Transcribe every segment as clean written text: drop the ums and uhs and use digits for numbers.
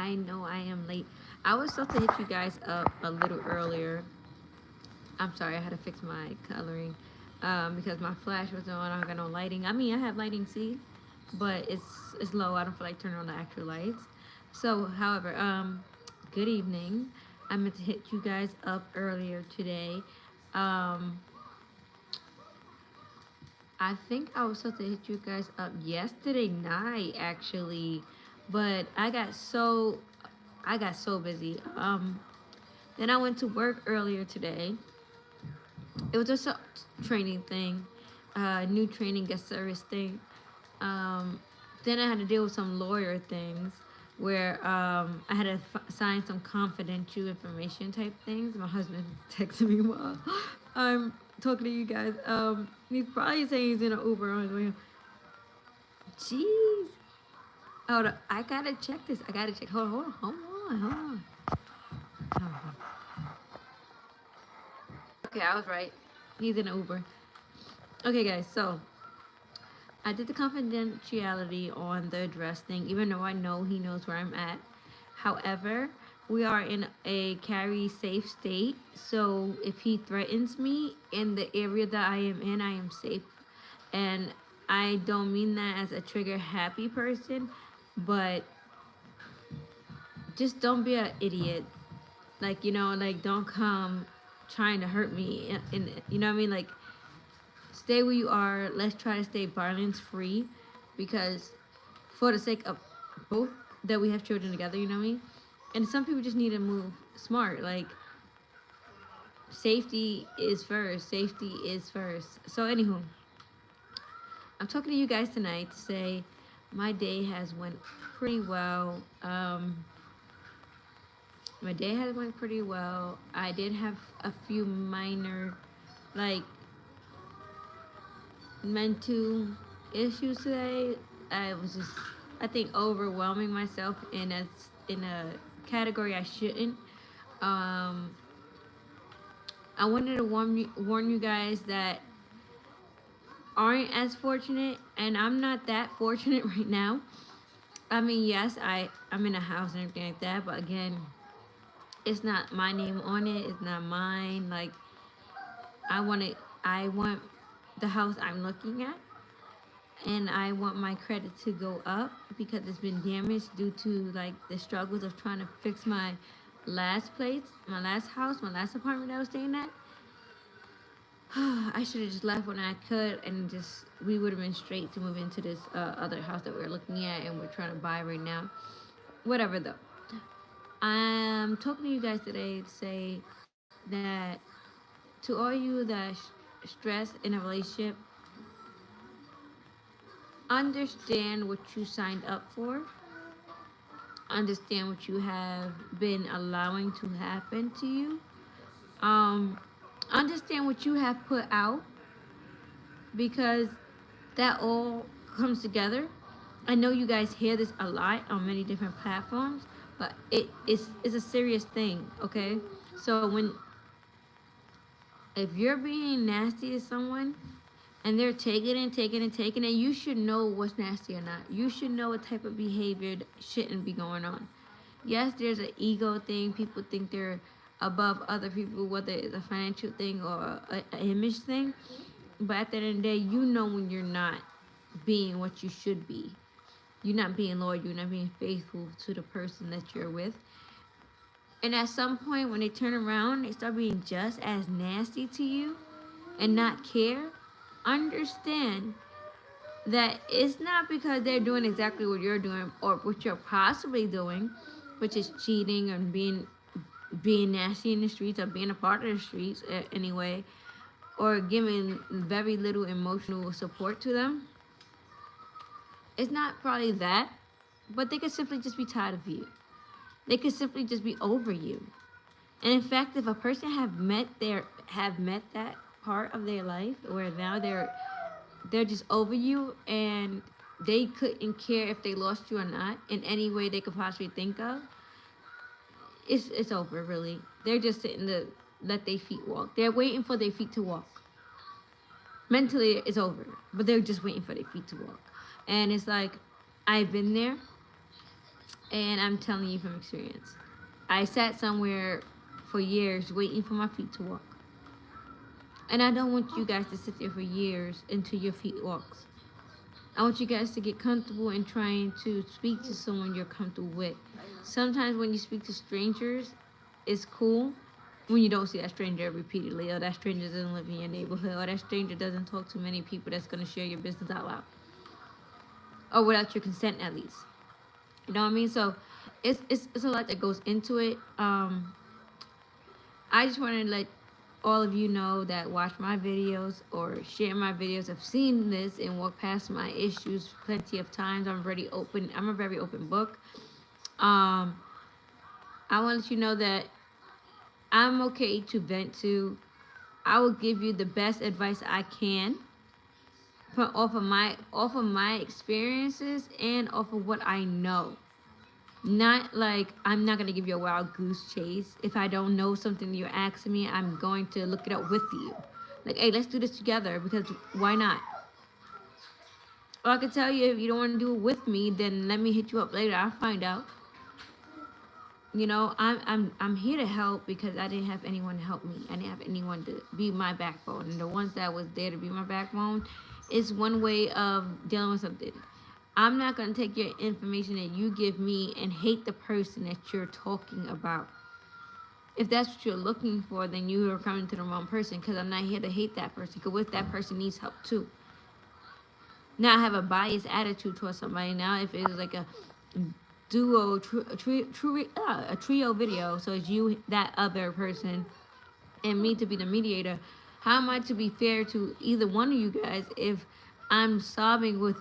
I know I am late. I was supposed to hit you guys up a little earlier. I'm sorry, I had to fix my coloring because my flash was on. I got no lighting. I mean, I have lighting, see, but it's low. I don't feel like turning on the actual lights. So, however, good evening. I meant to hit you guys up earlier today. Um, I think I was supposed to hit you guys up yesterday night actually, but I got so busy. Then I went to work earlier today. It was just a training thing, new training guest service thing. Um, then I had to deal with some lawyer things where I had to sign some confidential information type things. My husband texted me while I'm talking to you guys. He's probably saying he's in an Uber on his way home. Jeez. Hold up. I gotta check this. I gotta check. Hold on. Okay, I was right. He's in an Uber. Okay, guys. So I did the confidentiality on the address thing, even though I know he knows where I'm at. However, we are in a carry safe state, so if he threatens me in the area that I am in, I am safe. And I don't mean that as a trigger happy person, but just don't be an idiot. Like, like don't come trying to hurt me. You know what I mean? Like, stay where you are. Let's try to stay violence free, because for the sake of both that we have children together, you know what I mean? And some people just need to move smart. Like, safety is first. Safety is first. So anywho, I'm talking to you guys tonight to say my day has went pretty well. My day has went pretty well. I did have a few minor, like, mental issues today. I was just, I think, overwhelming myself in a category I shouldn't. I wanted to warn you guys that aren't as fortunate, and I'm not that fortunate right now. I mean, yes, I'm in a house and everything like that, but again, it's not my name on it. It's not mine. Like, I want the house I'm looking at, and I want my credit to go up because it's been damaged due to like the struggles of trying to fix my last place, my last house, my last apartment that I was staying at. I should have just left when I could, and just we would have been straight to move into this other house that we're looking at and we're trying to buy right now. Whatever though. I'm talking to you guys today to say that to all you that stress in a relationship, understand what you signed up for. Understand what you have been allowing to happen to you. Understand what you have put out, because that all comes together. I know you guys hear this a lot on many different platforms, but it's a serious thing, okay? So if you're being nasty to someone and they're taking it, you should know what's nasty or not. You should know what type of behavior shouldn't be going on. Yes, there's an ego thing. People think they're above other people, whether it's a financial thing or an image thing. But at the end of the day, you know when you're not being what you should be. You're not being loyal. You're not being faithful to the person that you're with. And at some point, when they turn around, they start being just as nasty to you and not care. Understand that it's not because they're doing exactly what you're doing or what you're possibly doing, which is cheating and being nasty in the streets or being a part of the streets anyway, or giving very little emotional support to them. It's not probably that, but they could simply just be tired of you. They could simply just be over you. And in fact, if a person have met that part of their life where now they're just over you and they couldn't care if they lost you or not in any way they could possibly think of, it's over, really. They're just sitting to let their feet walk. They're waiting for their feet to walk. Mentally, it's over, but they're just waiting for their feet to walk. And it's like, I've been there. And I'm telling you from experience. I sat somewhere for years waiting for my feet to walk. And I don't want you guys to sit there for years until your feet walks. I want you guys to get comfortable in trying to speak to someone you're comfortable with. Sometimes when you speak to strangers, it's cool when you don't see that stranger repeatedly, or that stranger doesn't live in your neighborhood, or that stranger doesn't talk to many people that's going to share your business out loud, or without your consent at least. You know what I mean? So it's a lot that goes into it. I just want to let all of you know that watch my videos or share my videos have seen this and walked past my issues plenty of times. I'm very open. I'm a very open book. I want to let you know that I'm okay to vent to. I will give you the best advice I can from off of my experiences and off of what I know. Not like I'm not gonna give you a wild goose chase. If I don't know something you're asking me, I'm going to look it up with you. Like, hey, let's do this together, because why not? Or I could tell you, if you don't want to do it with me, then let me hit you up later. I'll find out. You know, I'm here to help because I didn't have anyone to help me. I didn't have anyone to be my backbone. And the ones that was there to be my backbone is one way of dealing with something. I'm not going to take your information that you give me and hate the person that you're talking about. If that's what you're looking for, then you are coming to the wrong person, because I'm not here to hate that person, because what that person needs help too. Now I have a biased attitude towards somebody. Now if it was like a duo, a trio video, so it's you, that other person, and me to be the mediator, how am I to be fair to either one of you guys if I'm sobbing with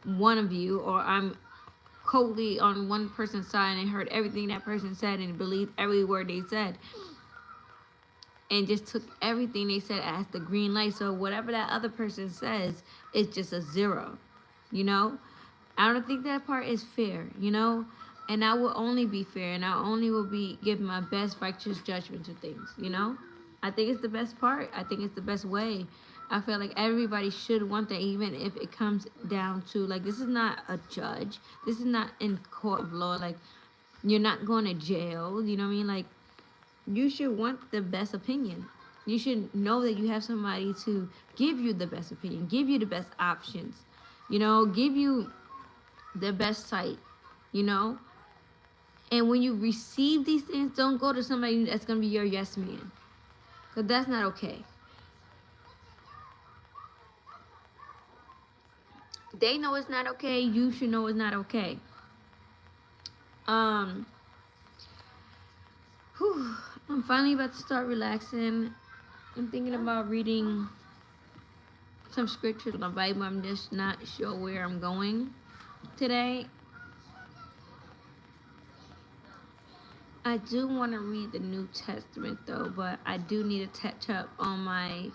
one of you, or I'm coldly on one person's side and heard everything that person said and believed every word they said and just took everything they said as the green light? So whatever that other person says is just a zero, you know? I don't think that part is fair, you know? And I will only be fair, and I only will be give my best righteous judgment to things, you know? I think it's the best part. I think it's the best way. I feel like everybody should want that, even if it comes down to, like, this is not a judge. This is not in court of law. Like, you're not going to jail, you know what I mean? Like, you should want the best opinion. You should know that you have somebody to give you the best opinion, give you the best options, you know, give you the best sight, you know? And when you receive these things, don't go to somebody that's going to be your yes man, because that's not okay. They know it's not okay. You should know it's not okay. Whew, I'm finally about to start relaxing. I'm thinking about reading some scriptures in the Bible. I'm just not sure where I'm going today. I do want to read the New Testament though, but I do need to touch up on my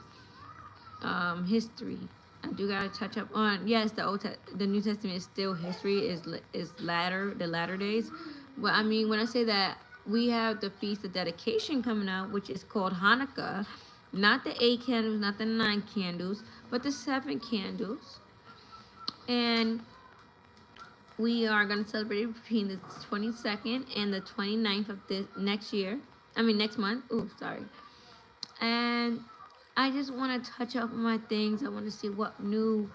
history. I do gotta touch up on, yes, the New Testament is still history, is the latter days. But I mean, when I say that, we have the Feast of Dedication coming up, which is called Hanukkah. Not the 8 candles, not the 9 candles, but the 7 candles. And we are going to celebrate between the 22nd and the 29th of this next month. Oh, sorry. And I just want to touch up on my things. I want to see what new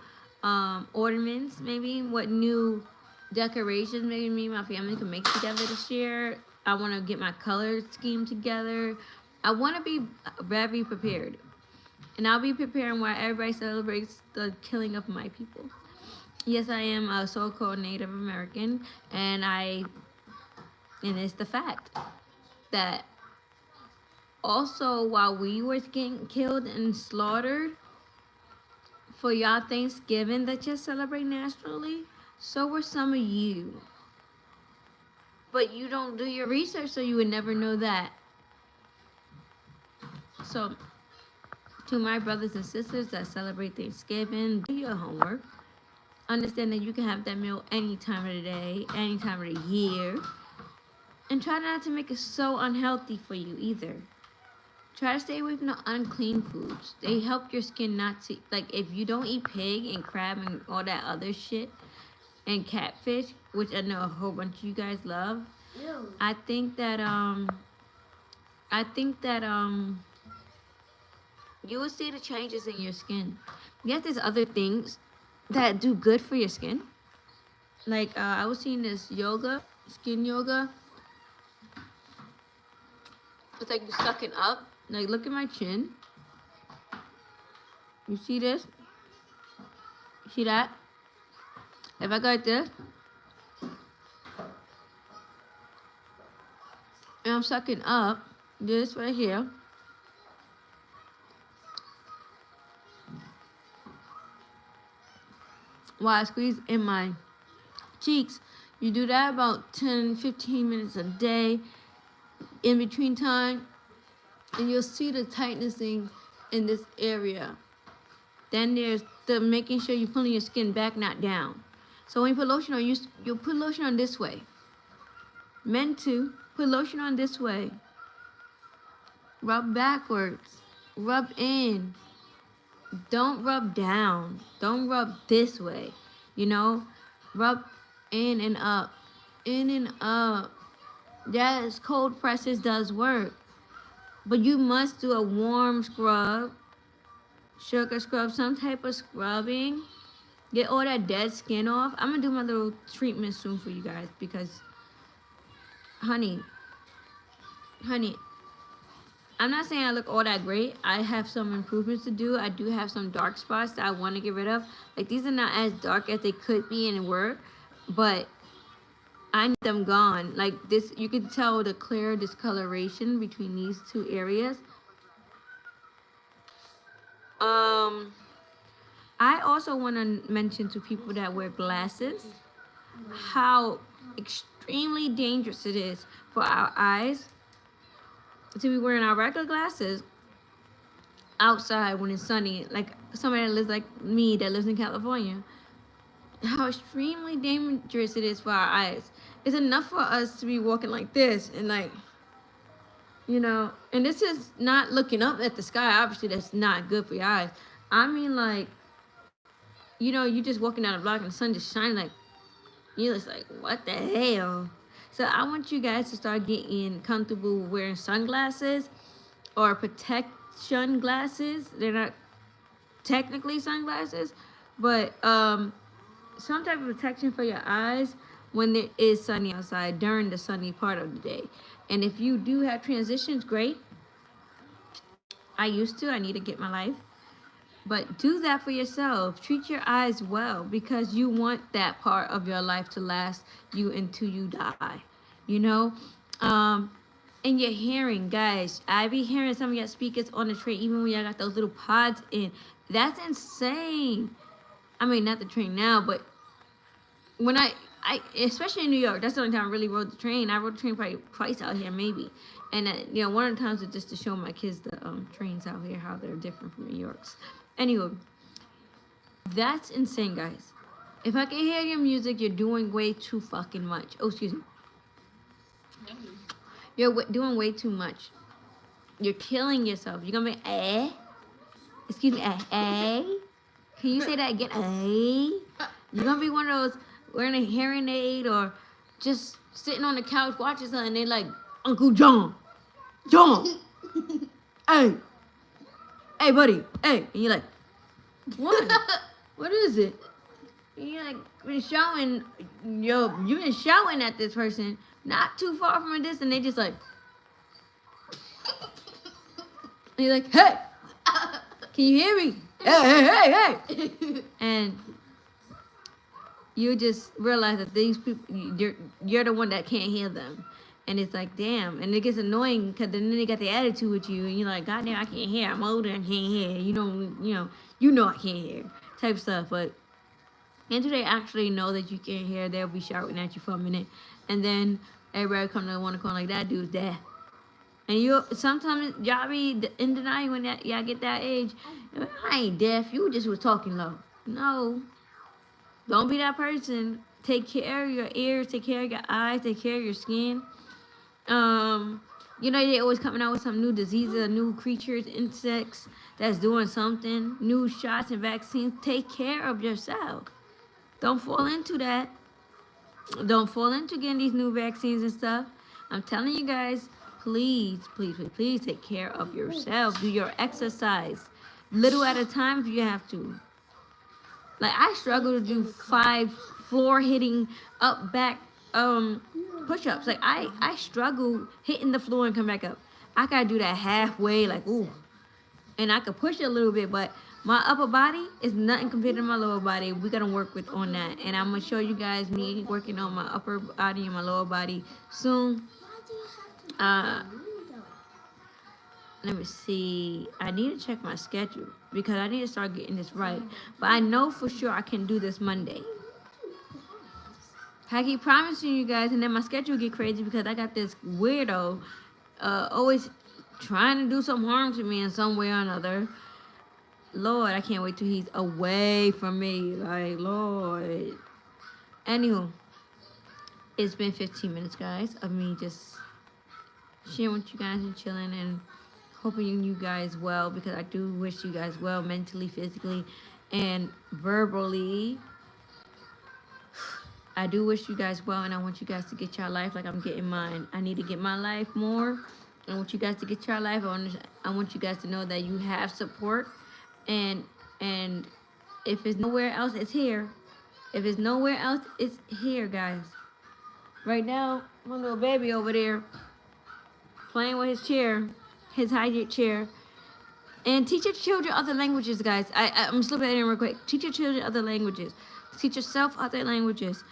ornaments, maybe what new decorations maybe me and my family can make together this year. I want to get my color scheme together. I want to be very prepared. And I'll be preparing while everybody celebrates the killing of my people. Yes, I am a so-called Native American, and it's the fact that also while we were getting killed and slaughtered for y'all Thanksgiving that you celebrate nationally, so were some of you. But you don't do your research, so you would never know that. So, to my brothers and sisters that celebrate Thanksgiving, do your homework. Understand that you can have that meal any time of the day, any time of the year. And try not to make it so unhealthy for you either. Try to stay away from the unclean foods. They help your skin not to, like, if you don't eat pig and crab and all that other shit, and catfish, which I know a whole bunch of you guys love. Ew. I think that you will see the changes in your skin. Yet there's other things that do good for your skin. Like I was seeing this yoga, skin yoga. It's like you're sucking up. Like look at my chin. You see this? See that? If I go like this, and I'm sucking up, this right here. While I squeeze in my cheeks, you do that about 10-15 minutes a day in between time, and you'll see the tightnessing in this area. Then there's the making sure you're pulling your skin back, not down. So when you put lotion on, you'll put lotion on this way. Men too, put lotion on this way. Rub backwards. Rub in. Don't rub down. Don't rub this way. You know? Rub in and up. In and up. Yes, cold presses does work. But you must do a warm scrub. Sugar scrub, some type of scrubbing. Get all that dead skin off. I'm going to do my little treatment soon for you guys because, honey, I'm not saying I look all that great. I have some improvements to do. I do have some dark spots that I want to get rid of. Like, these are not as dark as they could be and were, but I need them gone. Like, this, you can tell the clear discoloration between these two areas. I also want to mention to people that wear glasses how extremely dangerous it is for our eyes to be wearing our regular glasses outside when it's sunny. Like somebody that lives like me that lives in California, how extremely dangerous it is for our eyes. It's enough for us to be walking like this and like, you know, and this is not looking up at the sky. Obviously, that's not good for your eyes. I mean, like, you know, you just walking down the block and the sun just shining, like, you're just like, what the hell? So I want you guys to start getting comfortable wearing sunglasses or protection glasses. They're not technically sunglasses, but some type of protection for your eyes when it is sunny outside during the sunny part of the day. And if you do have transitions, great. I need to get my life. But do that for yourself. Treat your eyes well because you want that part of your life to last you until you die. You know? And your hearing, guys. I be hearing some of your speakers on the train, even when y'all got those little pods in. That's insane. I mean, not the train now, but when I especially in New York, that's the only time I really rode the train. I rode the train probably twice out here, maybe. And, you know, one of the times was just to show my kids the trains out here, how they're different from New York's. Anyway, that's insane, guys. If I can hear your music, you're doing way too fucking much. Oh, excuse me. You're doing way too much. You're killing yourself. You're gonna be, excuse me, Can you say that again? You're gonna be one of those wearing a hearing aid or just sitting on the couch watching something and they're like, Uncle John, hey, buddy, hey. And you're like, what? What is it? And you're like, you've been shouting at this person not too far from a distance, and they just like, and you're like, hey, can you hear me? Hey. And you just realize that these people, you're the one that can't hear them. And it's like, damn. And it gets annoying because then they got the attitude with you. And you're like, goddamn, I can't hear. I'm older, I can't hear. You know I can't hear. Type stuff. But until they actually know that you can't hear, they'll be shouting at you for a minute. And then everybody come to one corner like, that dude's deaf. And sometimes y'all be in denial when y'all get that age. I ain't deaf. You just was talking low. No. Don't be that person. Take care of your ears. Take care of your eyes. Take care of your skin. You know, they always coming out with some new diseases, new creatures, insects that's doing something, new shots and vaccines. Take care of yourself. Don't fall into that. Don't fall into getting these new vaccines and stuff. I'm telling you guys, please, please, please, please take care of yourself. Do your exercise. Little at a time if you have to. Like, I struggle to do 5 floor hitting up back push-ups. Like, I struggle hitting the floor and come back up. I gotta do that halfway, like, ooh. And I could push it a little bit, but my upper body is nothing compared to my lower body. We're gonna work with on that, and I'm gonna show you guys me working on my upper body and my lower body soon. Let me see. I need to check my schedule because I need to start getting this right. But I know for sure I can do this Monday. I keep promising you guys, and then my schedule get crazy because I got this weirdo always trying to do some harm to me in some way or another. Lord, I can't wait till he's away from me. Like, Lord. Anywho, it's been 15 minutes, guys, of me just sharing with you guys and chilling and hoping you guys well, because I do wish you guys well mentally, physically, and verbally. I do wish you guys well, and I want you guys to get your life like I'm getting mine. I need to get my life more. I want you guys to get your life. I want you guys to know that you have support, and if it's nowhere else, it's here. If it's nowhere else, it's here, guys. Right now, my little baby over there playing with his chair, his high chair. And teach your children other languages, guys. I'm slipping in real quick. Teach your children other languages. Teach yourself other languages.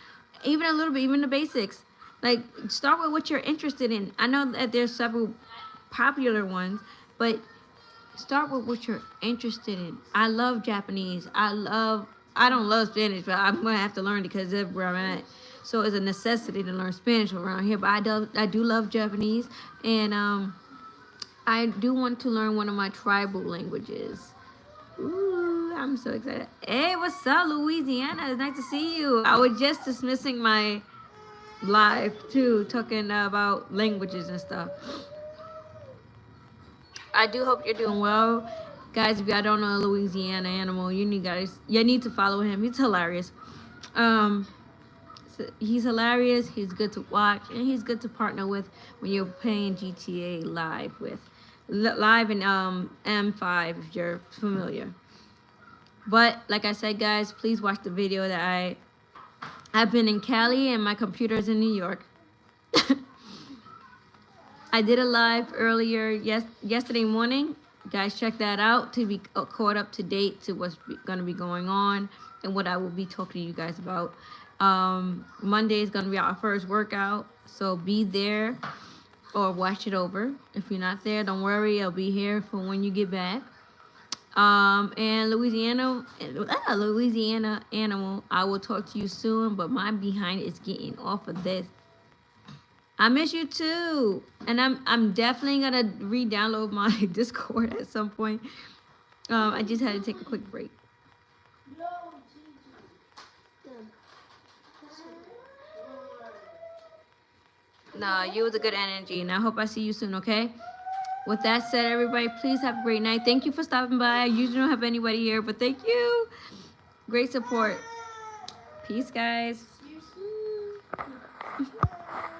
Even a little bit, even the basics. Like, start with what you're interested in. I know that there's several popular ones, but start with what you're interested in. I love Japanese. I don't love Spanish, but I'm going to have to learn it because that's where I'm at. So it's a necessity to learn Spanish around here. But I do love Japanese. And I do want to learn one of my tribal languages. Ooh, I'm so excited. Hey, what's up, Louisiana? It's nice to see you. I was just dismissing my live, too, talking about languages and stuff. I do hope you're doing well. Guys, if y'all don't know Louisiana Animal, you need to follow him. He's hilarious. So he's hilarious. He's good to watch, and he's good to partner with when you're playing GTA live with. Live in M5 if you're familiar. But like I said, guys, please watch the video that I've been in Cali and my computer's in New York. I did a live earlier yesterday morning. Guys, check that out to be caught up to date to what's going to be going on and what I will be talking to you guys about. Monday is going to be our first workout, so be there or watch it over. If you're not there, don't worry, I'll be here for when you get back. And Louisiana Animal, I will talk to you soon, but my behind is getting off of this. I miss you too, and I'm definitely gonna re-download my Discord at some point. I just had to take a quick break. No, you was a good energy, and I hope I see you soon, okay? With that said, everybody, please have a great night. Thank you for stopping by. I usually don't have anybody here, but thank you. Great support. Peace, guys.